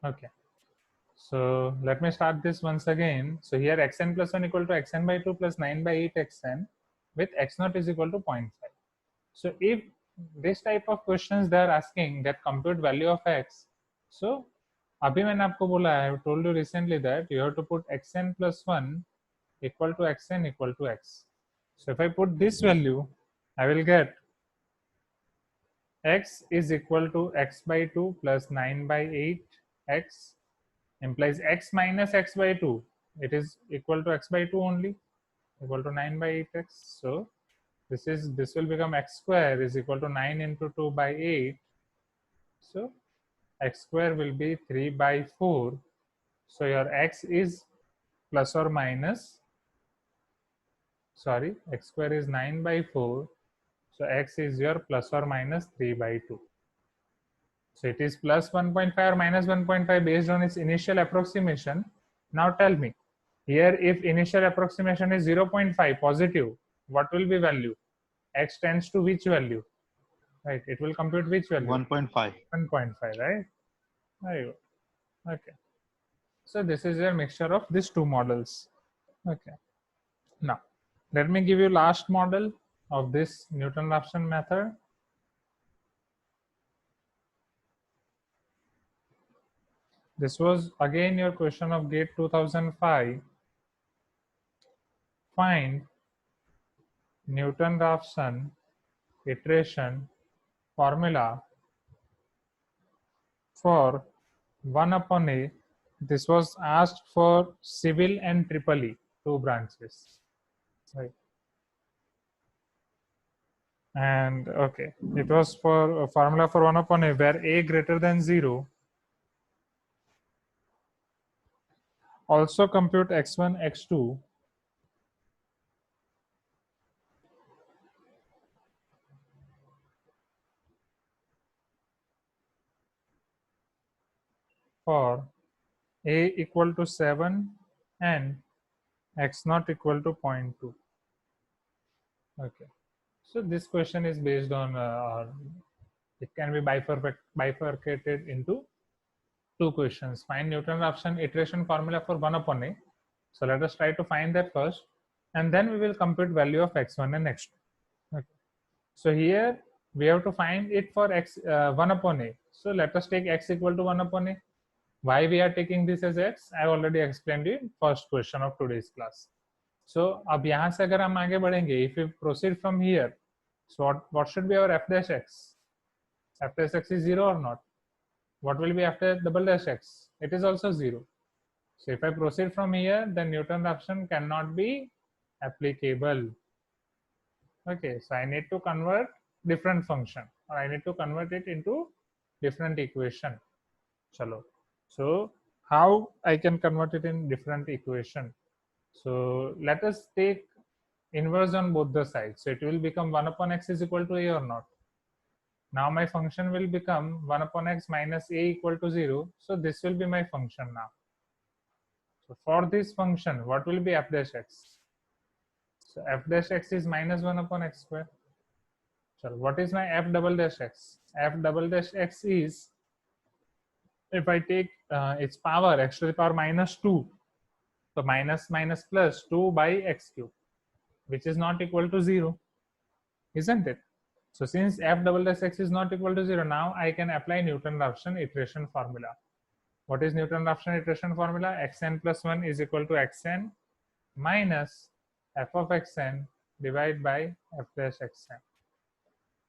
Okay. So let me start this once again. So here xn plus 1 equal to xn by 2 plus 9 by 8 xn with x naught is equal to 0.5. So if this type of questions they are asking that compute value of x, so अभी मैंने आपको बोला I have told you recently that you have to put xn plus 1 equal to xn equal to x. So if I put this value, I will get x is equal to x by 2 plus 9 by 8 x implies x minus x by 2. It is equal to x by 2 only, equal to 9 by 8x. So this will become x square is equal to 9 into 2 by 8. So x square will be 3 by 4. So your x is plus or minus, sorry, x square is 9 by 4. So x is your plus or minus 3 by 2. So it is plus 1.5 or minus 1.5 based on its initial approximation. Now tell me, here if initial approximation is 0.5 positive, what will be value? X tends to which value? Right, it will compute which value? 1.5. 1.5, right? Very good. Okay. So this is a mixture of these two models. Okay. Now, let me give you last model of this Newton-Raphson method. This was again your question of GATE 2005. Find Newton-Raphson iteration formula for 1 upon A. This was asked for civil and triple E, two branches. Right. And okay, it was for a formula for 1 upon A where A greater than 0. Also compute x1, x2 for A equal to 7 and x naught equal to 0.2. Okay. So this question is based on, it can be bifurcated into two questions. Find Newton-Raphson iteration formula for 1 upon A. So let us try to find that first, and then we will compute value of x1 and x2. Okay. So here we have to find it for x 1 upon A. So let us take x equal to 1 upon A. Why we are taking this as x? I already explained you in first question of today's class. So अब यहाँ से अगर हम आगे बढ़ेंगे, if we proceed from here, so what should be our f dash x? F dash x is 0 or not? What will be after double dash x? It is also 0. So if I proceed from here, then Newton-Raphson cannot be applicable. Okay, so I need to convert different function, or I need to convert it into different equation. Chalo. So how I can convert it in different equation? So let us take inverse on both the sides. So it will become 1 upon x is equal to a or not. Now my function will become 1 upon x minus a equal to 0. So this will be my function now. So for this function, what will be f dash x? So f dash x is minus 1 upon x square. So what is my f double dash x? F double dash x is, if I take its power, x to the power minus 2, so minus minus plus 2 by x cube, which is not equal to 0, isn't it? So since f double dash x is not equal to 0, now I can apply Newton-Raphson iteration formula. What is Newton-Raphson iteration formula? Xn plus 1 is equal to xn minus f of xn divided by f dash xn.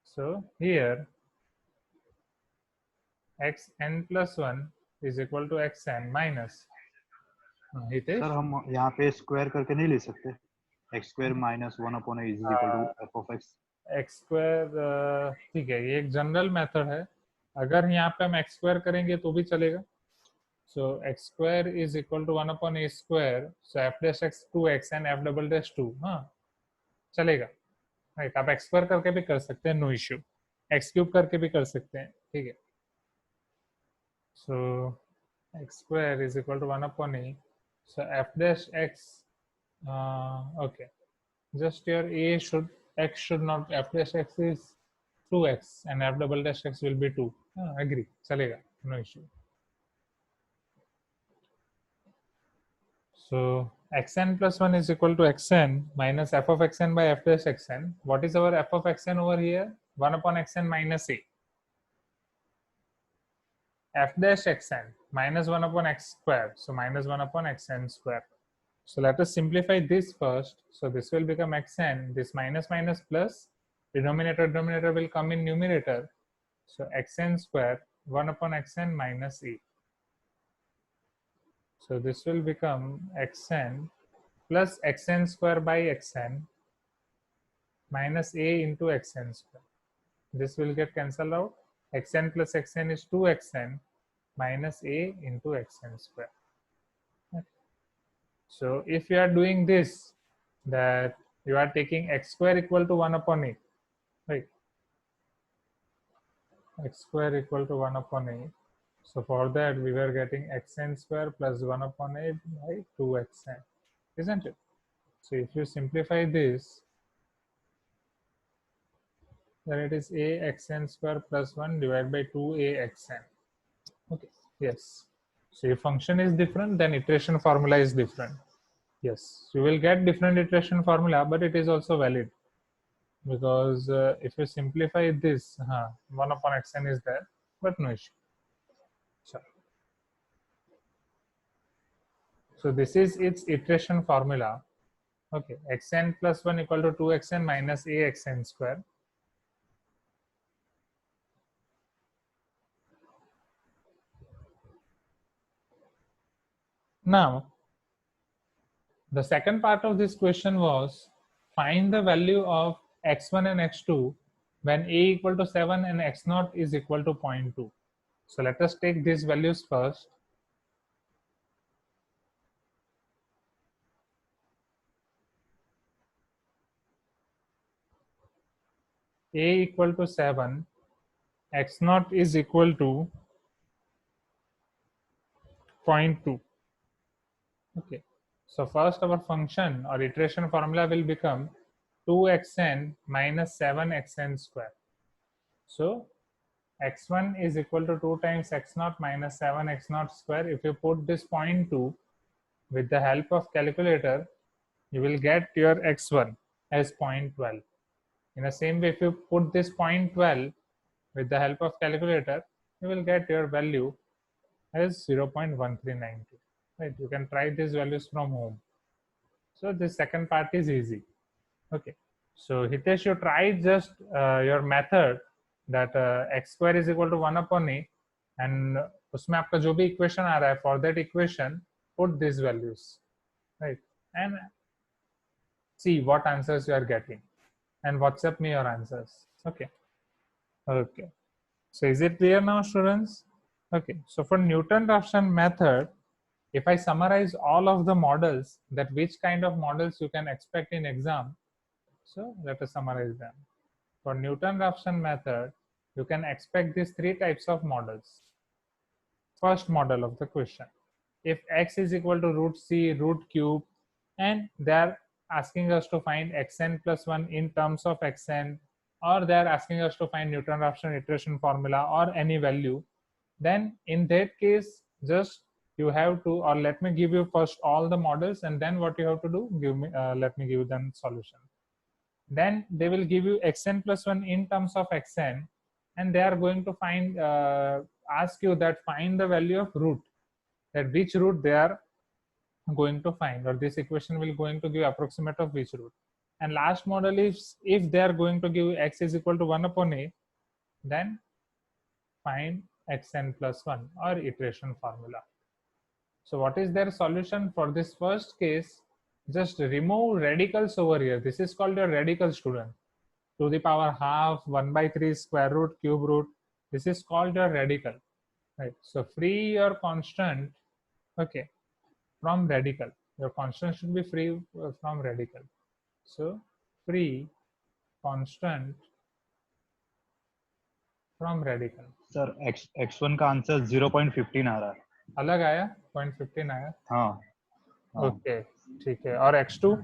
So here xn plus 1 is equal to xn minus, sir हम यहाँ पे square करके नहीं ले सकते? x square minus 1 upon a is equal to f of x. X square, ठीक है, ये एक जनरल मेथड है. अगर यहाँ पे हम एक्स स्क्वायर करेंगे तो भी चलेगा. So x square is equal to 1 upon a square. So f dash x 2x and f double dash 2, हाँ चलेगा. राइट, आप एक्स स्क्वायर करके भी कर सकते हैं, नो इश्यू. एक्स क्यूब करके भी कर सकते हैं, ठीक है. So x square is equal to 1 upon a. So f dash x, okay, just your a should, x should not, f dash x is 2x and f double dash x will be 2. Agree, chalega, no issue. So xn plus 1 is equal to xn minus f of xn by f dash xn. What is our f of xn over here? 1 upon xn minus a. F dash xn minus 1 upon x square. So minus 1 upon xn square. So let us simplify this first. So this will become xn. This minus minus plus. Denominator will come in numerator. So xn square 1 upon xn minus a. So this will become xn plus xn square by xn minus a into xn square. This will get cancelled out. Xn plus xn is 2xn minus a into xn square. So if you are doing this, that you are taking x square equal to 1 upon a, right? X square equal to 1 upon a. So for that we were getting xn square plus 1 upon a by 2xn, isn't it? So if you simplify this, then it is a xn square plus 1 divided by 2a xn. Okay, yes. So if function is different, then iteration formula is different. Yes, you will get different iteration formula, but it is also valid, because if you simplify this, 1 upon xn is there, but no issue. Sure. So this is its iteration formula. Okay, xn plus 1 equal to 2xn minus a xn square. Now, the second part of this question was find the value of x1 and x2 when a equal to 7 and x0 is equal to 0.2. So let us take these values first. A equal to 7, x0 is equal to 0.2. Okay. So first our function or iteration formula will become 2xn minus 7xn square. So x1 is equal to 2 times x0 minus 7x0 square. If you put this 0.2 with the help of calculator, you will get your x1 as 0.12. In the same way, if you put this 0.12 with the help of calculator, you will get your value as 0.1392. Right? You can try these values from home. So this second part is easy. Okay. So Hitesh, you try just your method that x square is equal to 1 upon a, and उसमें आपका जो भी equation आ रहा है, for that equation put these values, right, and see what answers you are getting, and WhatsApp me your answers. Okay. Okay. So is it clear now, students? Okay. So for Newton-Raphson method, if I summarize all of the models, that which kind of models you can expect in exam. So let us summarize them. For Newton-Raphson method, you can expect these three types of models. First model of the question. If x is equal to root c, root cube, and they are asking us to find xn plus 1 in terms of xn, or they are asking us to find Newton-Raphson iteration formula or any value, then in that case, just you have to, or let me give you first all the models, and then what you have to do, let me give you the solution. Then they will give you xn plus 1 in terms of xn, and they are going to find ask you that find the value of root, that which root they are going to find, or this equation will going to give approximate of which root. And last model is if they are going to give x is equal to 1 upon a, then find xn plus 1 or iteration formula. So what is their solution for this first case? Just remove radicals over here. This is called your radical, student. To the power half, 1 by 3, square root, cube root. This is called your radical. Right. So free your constant, okay, from radical. Your constant should be free from radical. So free constant from radical. Sir x1 का answer 0.15 आ रहा है. अलग आया, 0.15 आया. हाँ. Okay, ठीक है. और x2?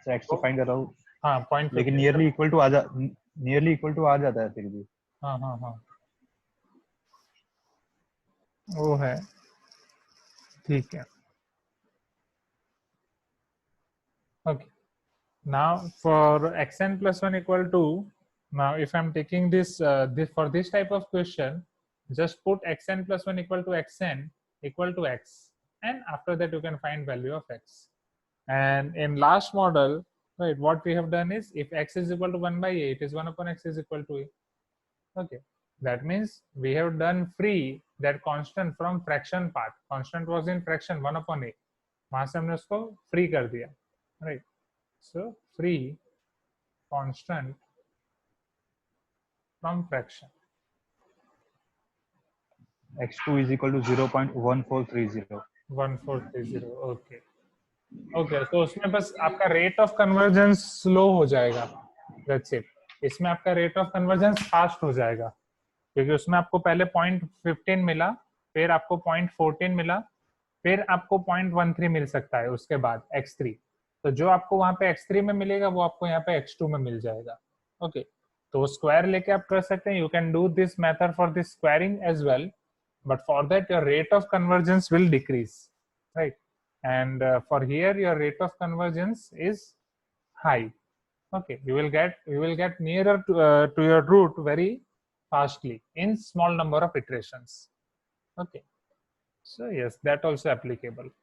सर x2 फाइंड कर रहा हूँ. हाँ, 0.15. लेकिन नियरली इक्वल टू आ जाता है फिर भी. हाँ हाँ हाँ, वो है, ठीक है. Okay. Now for xn plus 1 equal to, now if I'm taking this, for this type of question, just put xn plus 1 equal to xn equal to x, and after that you can find value of x. And in last model, right, what we have done is if x is equal to 1 by a, it is 1 upon x is equal to a. Okay, that means we have done free that constant from fraction part. Constant was in fraction 1 upon a, वहां से हमने उसको free कर दिया, right? So free constant from fraction. x2 is equal to 0.1430. 1430. Okay okay, तो उसमें बस आपका रेट ऑफ कन्वर्जेंस स्लो हो जाएगा, दैट्स इट. इसमें आपका रेट ऑफ कन्वर्जेंस फास्ट हो जाएगा, क्योंकि उसमें आपको पहले 0.15 मिला, फिर आपको 0.14 मिला, फिर आपको 0.13 मिल सकता है उसके बाद x3. तो जो आपको वहां पे x3 में मिलेगा वो आपको यहाँ पे x2 में मिल जाएगा. ओके तो स्क्वायर लेके आप कर सकते हैं. You can do this method for this squaring as well, but for that your rate of convergence will decrease, right? And for here your rate of convergence is high. Okay, you will get nearer to your root very fastly in small number of iterations. Okay, so yes, that also applicable.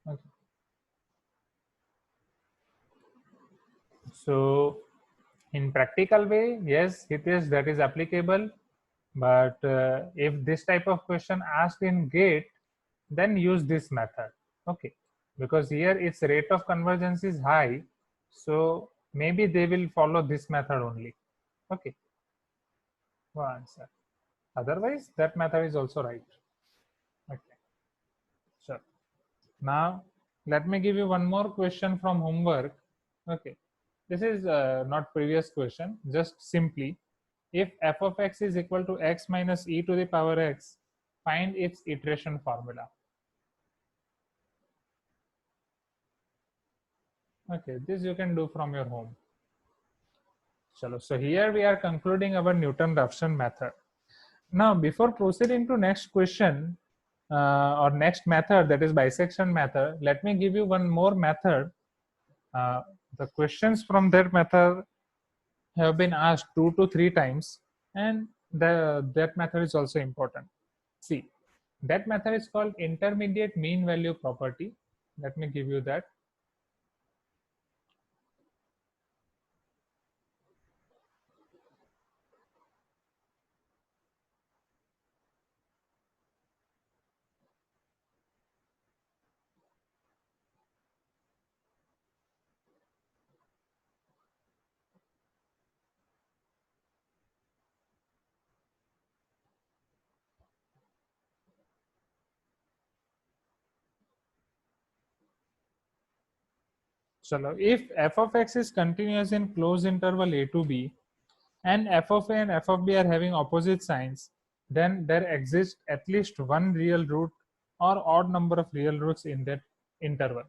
Okay, so in practical way, yes, it is, that is applicable. But if this type of question asked in gate, then use this method. Okay, because here its rate of convergence is high, so maybe they will follow this method only. Okay, one answer. Otherwise that method is also right. Okay, sure. Now let me give you one more question from homework. Okay, this is not previous question, just simply, if f of x is equal to x minus e to the power x, find its iteration formula. Okay, this you can do from your home. Chalo, so here we are concluding our Newton-Raphson method. Now, before proceeding to next question or next method, that is bisection method, let me give you one more method. The questions from that method have been asked 2 to 3 times, and that method is also important. See, that method is called intermediate mean value property. Let me give you that. Chalo, if f of x is continuous in closed interval a to b, and f of a and f of b are having opposite signs, then there exists at least one real root or odd number of real roots in that interval.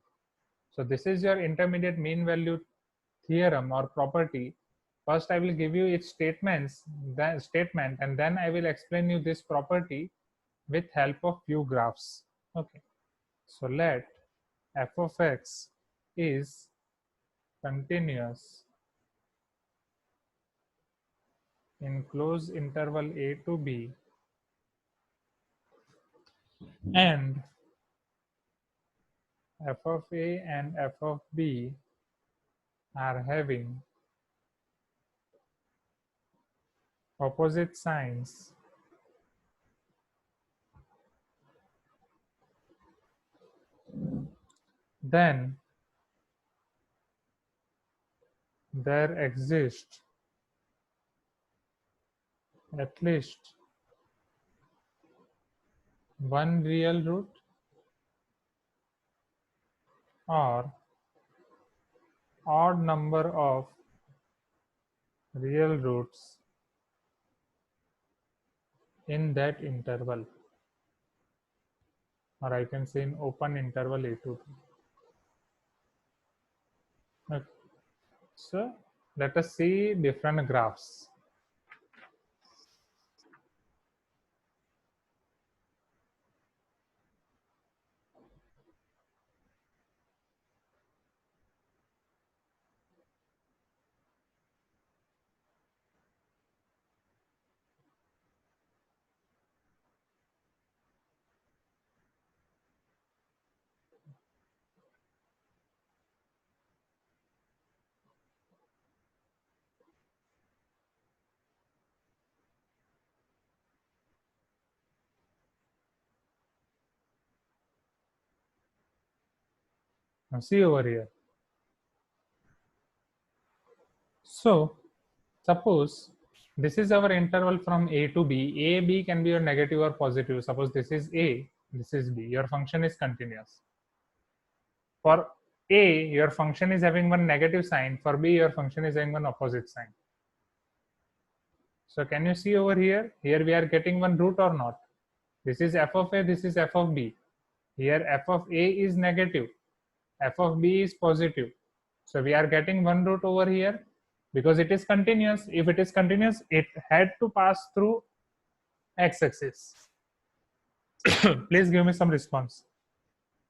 So this is your intermediate mean value theorem or property. First I will give you its statements, and then I will explain you this property with help of few graphs. Okay, so let f of x is continuous in closed interval a to b, and f of a and f of b are having opposite signs, then there exists at least one real root or odd number of real roots in that interval, or I can say in open interval a to b. Okay. So let us see different graphs. Now see over here. So suppose this is our interval from A to B. A, B can be your negative or positive. Suppose this is A, this is B. Your function is continuous. For A, your function is having one negative sign. For B, your function is having one opposite sign. So can you see over here? Here we are getting one root or not? This is f of A, this is f of B. Here f of A is negative, f of B is positive. So we are getting one root over here because it is continuous. If it is continuous, it had to pass through x-axis. Please give me some response.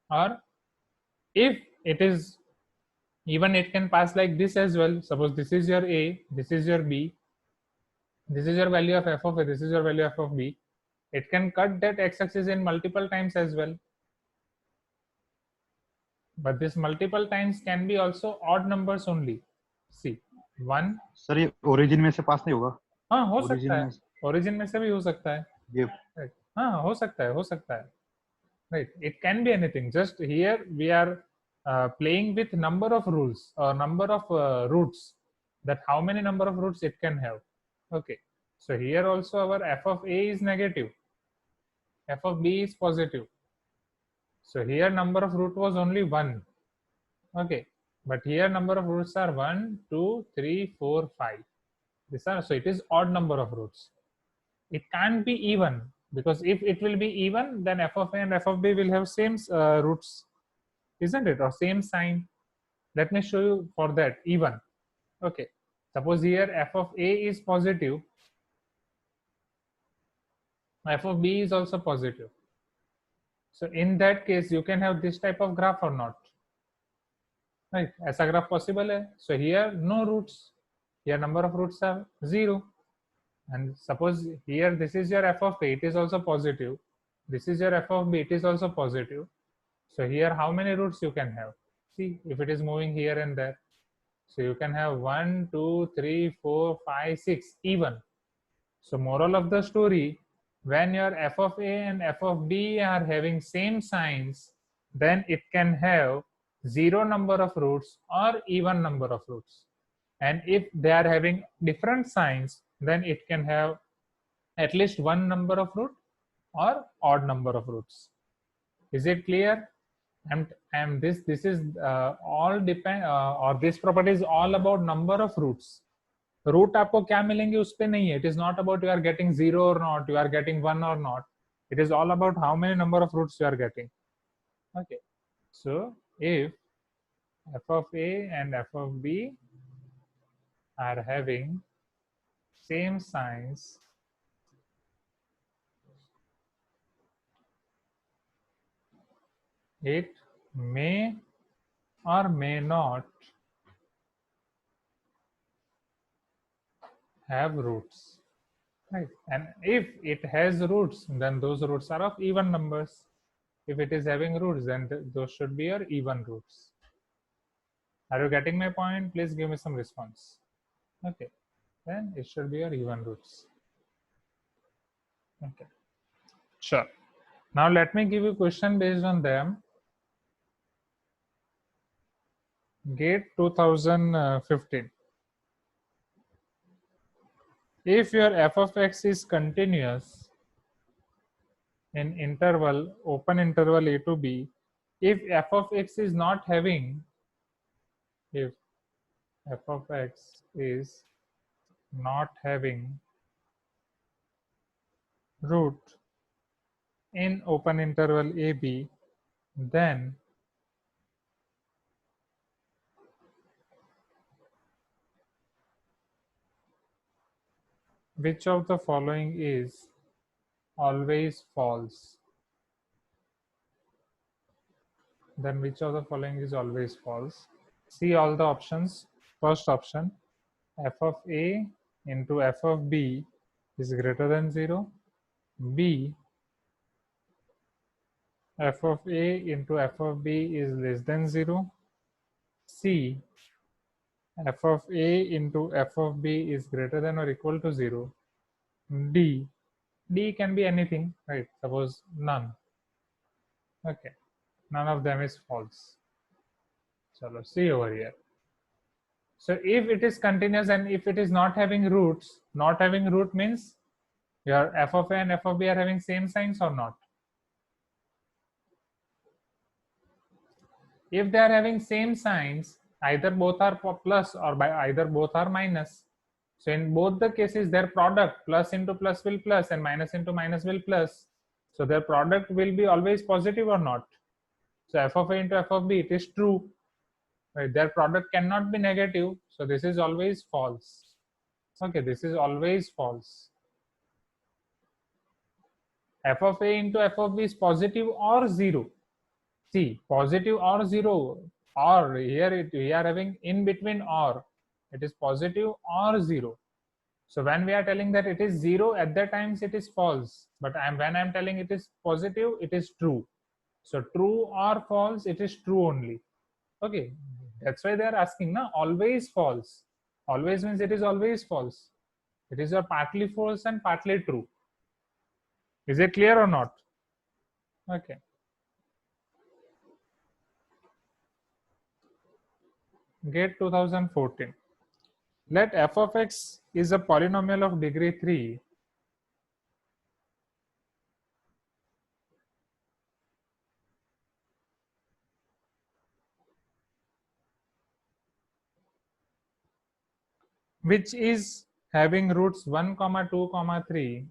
Or if it is even, it can pass like this as well. Suppose this is your A, this is your B, this is your value of f of A, this is your value of f of B. It can cut that x-axis in multiple times as well. But this multiple times can be also odd numbers only. See, 1. Sir ये origin में से पास नहीं होगा? हाँ हो Origin सकता है, में ओरिजिन में से भी हो सकता है. ये Right. हाँ हो सकता है. Right, it can be anything. Just here we are playing with number of rules or number of roots, that how many number of roots it can have. Okay, so here also our f of A is negative, f of B is positive. So here number of root was only 1. Okay, but here number of roots are 1, 2, 3, 4, 5. These are, so it is odd number of roots. It can't be even, because if it will be even, then f of A and f of B will have same roots, isn't it, or same sign. Let me show you for that even. Okay, suppose here f of A is positive, f of B is also positive. So in that case you can have this type of graph or not, right? ऐसा graph possible है. So here no roots, here number of roots are 0. And suppose here this is your f of A, it is also positive. This is your f of B, it is also positive. So here how many roots you can have? See, if it is moving here and there. So you can have 1, 2, 3, 4, 5, 6 even. So moral of the story, when your f of A and f of B are having same signs, then it can have 0 number of roots or even number of roots. And if they are having different signs, then it can have at least 1 number of root or odd number of roots. Is it clear? And this is all depend or this property is all about number of roots. Root आपको क्या मिलेंगे उस पे नहीं है. It is not about you are getting 0 और not, you are getting 1 और not. It is all about how many number of roots you are getting. Okay, so if f of A and f of B are having same signs, it may or may not have roots, right? And if it has roots, then those roots are of even numbers. If it is having roots, then those should be your even roots. Are you getting my point? Please give me some response. Okay, then it should be your even roots. Okay, sure. Now let me give you a question based on them. GATE 2015. If your f of x is continuous in interval, open interval a to b, if f of x is not having, if f of x is not having root in open interval a b, then which of the following is always false? Then which of the following is always false? See all the options. First option, f of A into f of B is greater than 0. B, f of A into f of B is less than 0. C, f of A into f of B is greater than or equal to 0. D, D can be anything, right? Suppose none. Okay, none of them is false. Chalo, see over here. So if it is continuous and if it is not having roots, not having root means your f of a and f of b are having same signs or not? If they are having same signs, either both are plus or by either both are minus. So in both the cases, their product plus into plus will plus and minus into minus will plus. So their product will be always positive or not? So f of a into f of b, it is true. Right? Their product cannot be negative. So this is always false. Okay, this is always false. F of a into f of b is positive or zero. See, positive or zero, or here we are having in between or. It is positive or zero. So when we are telling that it is zero, at that times it is false. But when I'm telling it is positive, it is true. So true or false, it is true only. Okay, that's why they are asking, na, always false. Always means it is always false. It is a partly false and partly true. Is it clear or not? Okay. GATE 2014. Let f of x is a polynomial of degree 3 which is having roots 1, 2, 3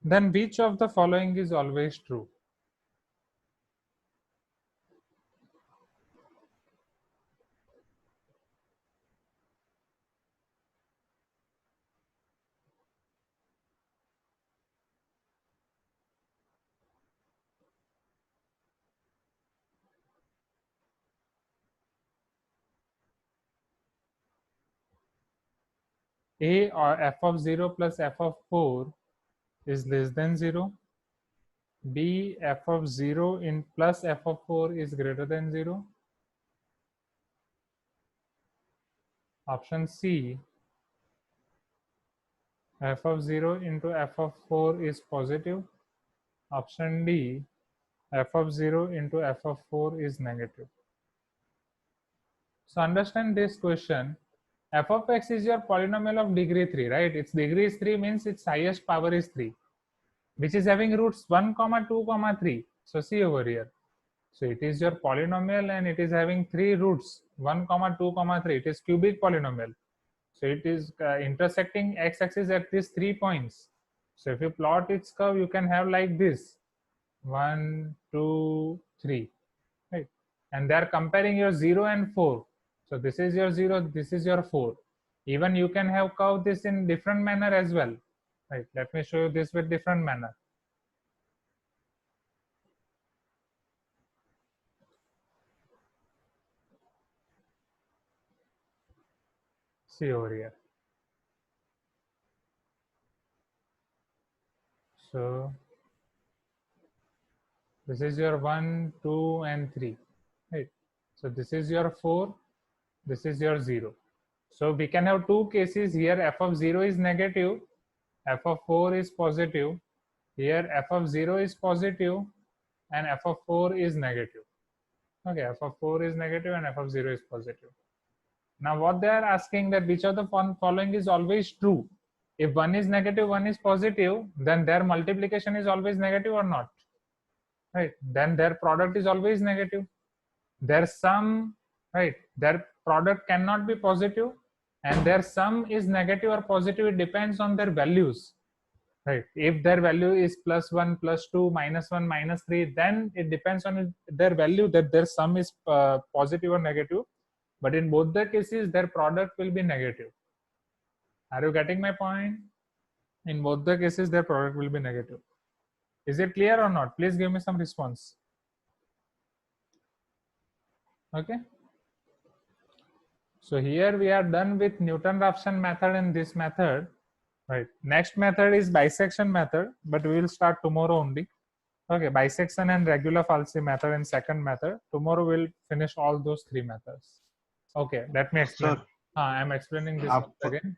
then which of the following is always true? A or f of 0 plus f of 4 is less than 0. B, f of 0 in plus f of 4 is greater than 0. Option C, f of 0 into f of 4 is positive. Option D, f of 0 into f of 4 is negative. So understand this question. F of x is your polynomial of degree 3, right? Its degree is 3 means its highest power is 3, which is having roots 1, 2, 3. So see over here. So it is your polynomial and it is having 3 roots 1, 2, 3. It is cubic polynomial. So it is intersecting x-axis at these 3 points. So if you plot its curve, you can have like this 1, 2, 3, right? And they are comparing your 0 and 4. So this is your 0, this is your 4. Even you can have curved this in different manner as well, right? Let me show you this with different manner. See over here. So this is your 1, 2, and 3, right? So this is your 4, this is your 0. So we can have two cases here. F of 0 is negative, f of 4 is positive. Here f of 0 is positive and f of 4 is negative. Okay, f of 4 is negative and f of 0 is positive. Now what they are asking that which of the following is always true? If one is negative, one is positive, then their multiplication is always negative or not? Right? Then their product is always negative. Their sum, right? Their product cannot be positive, and their sum is negative or positive. It depends on their values. Right. If their value is +1, +2, -1, -3, then it depends on their value that their sum is positive or negative. But in both the cases, their product will be negative. Are you getting my point? In both the cases, their product will be negative. Is it clear or not? Please give me some response. Okay. So here we are done with Newton-Raphson method and this method. Right. Next method is bisection method, but we will start tomorrow only. Okay, bisection and regular falsi method and second method. Tomorrow we'll finish all those 3 methods. Okay, let me explain. Sir, I am explaining this once again.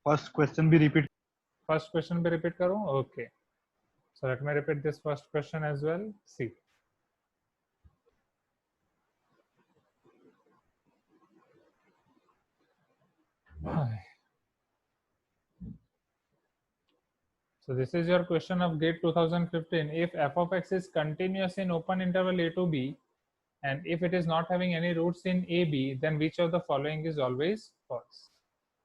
first question be repeat. first question पे repeat करूँ? Okay. So let me repeat this first question as well. See. So this is your question of GATE 2015. If f of x is continuous in open interval a to b, and if it is not having any roots in ab, then which of the following is always false?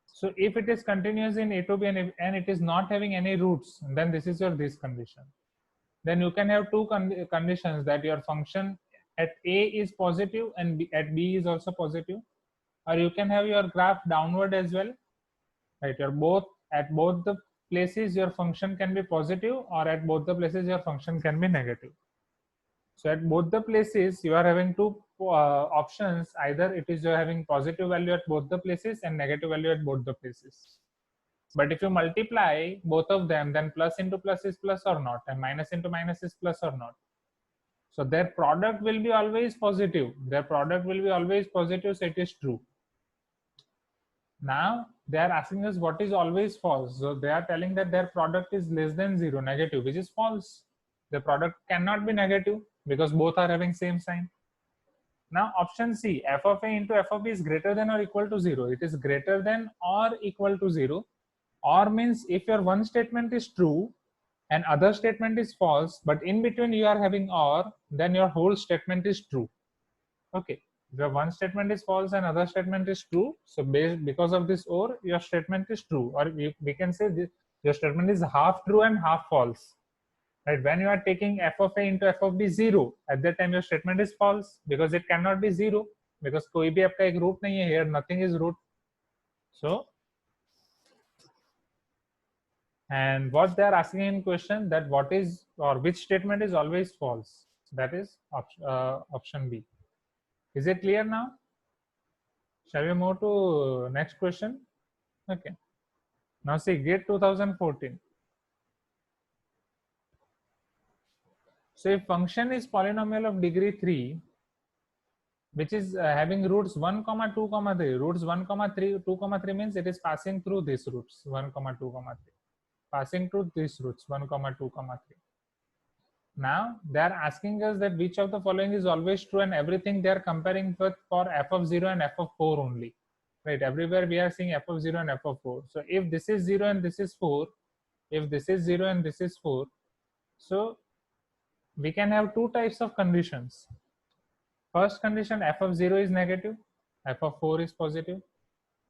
So if it is continuous in a to b and it is not having any roots, then this is your this condition. Then you can have two conditions, that your function at a is positive and at b is also positive, or you can have your graph downward as well, right? You're both at both the places your function can be positive, or at both the places your function can be negative. So at both the places you are having two options, either it is you're having positive value at both the places and negative value at both the places. But if you multiply both of them, then plus into plus is plus or not, and minus into minus is plus or not. So their product will be always positive. Their product will be always positive, so it is true. Now they are asking us what is always false. So they are telling that their product is less than 0, negative, which is false. The product cannot be negative because both are having same sign. Now option C, f of a into f of b is greater than or equal to 0. It is greater than or equal to 0. Or means if your one statement is true and other statement is false, but in between you are having or, then your whole statement is true. Okay. If one statement is false and other statement is true, so because of this or, your statement is true, or we can say this, your statement is half true and half false, right? When you are taking f of a into f of b 0, at that time your statement is false because it cannot be 0, because कोई भी आपका एक root नहीं है, here nothing is root. So and what they are asking in question, that what is or which statement is always false, that is option B. Is it clear now? Shall we move to next question? Okay. Now see, GATE 2014. So if function is polynomial of degree 3, which is having roots 1, 2, 3. Roots 1, 3, 2, 3 means it is passing through these roots 1, 2, 3. Passing through these roots 1, 2, 3. Now they are asking us that which of the following is always true, and everything they are comparing with for f of 0 and f of 4 only, right? Everywhere we are seeing f of 0 and f of 4. So if this is 0 and this is 4, if this is 0 and this is 4, so we can have two types of conditions. First condition, f of 0 is negative, f of 4 is positive,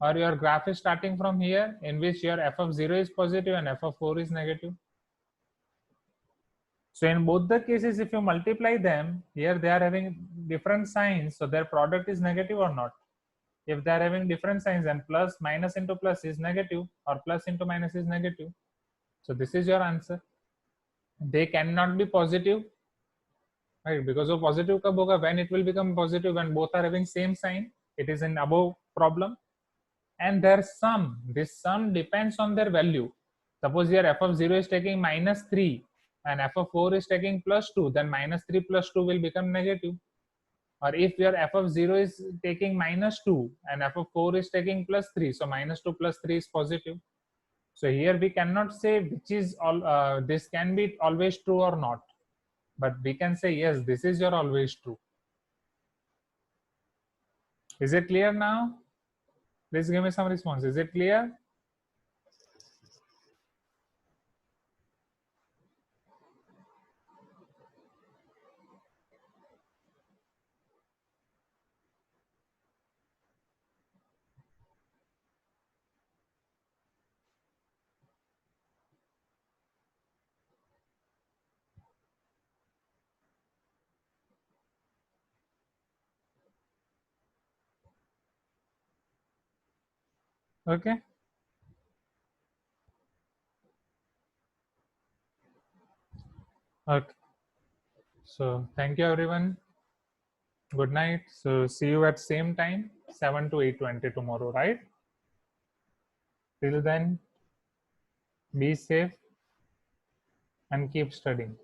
or your graph is starting from here in which your f of 0 is positive and f of 4 is negative. So in both the cases, if you multiply them, here they are having different signs, so their product is negative or not. If they are having different signs, and plus minus into plus is negative, or plus into minus is negative. So this is your answer. They cannot be positive, right? Because of positive kab hoga, when it will become positive when both are having same sign. It is an above problem. And their sum, this sum depends on their value. Suppose here f of 0 is taking minus 3 and f of 4 is taking plus 2, then minus 3 plus 2 will become negative. Or if your f of 0 is taking minus 2 and f of 4 is taking plus 3, so minus 2 plus 3 is positive. So here we cannot say which is all, this can be always true or not, but we can say yes, this is your always true. Is it clear now? Please give me some response. Is it clear? Okay. Okay. So thank you everyone. Good night. So see you at same time, 7 to 8:20 tomorrow, right? Till then, be safe and keep studying.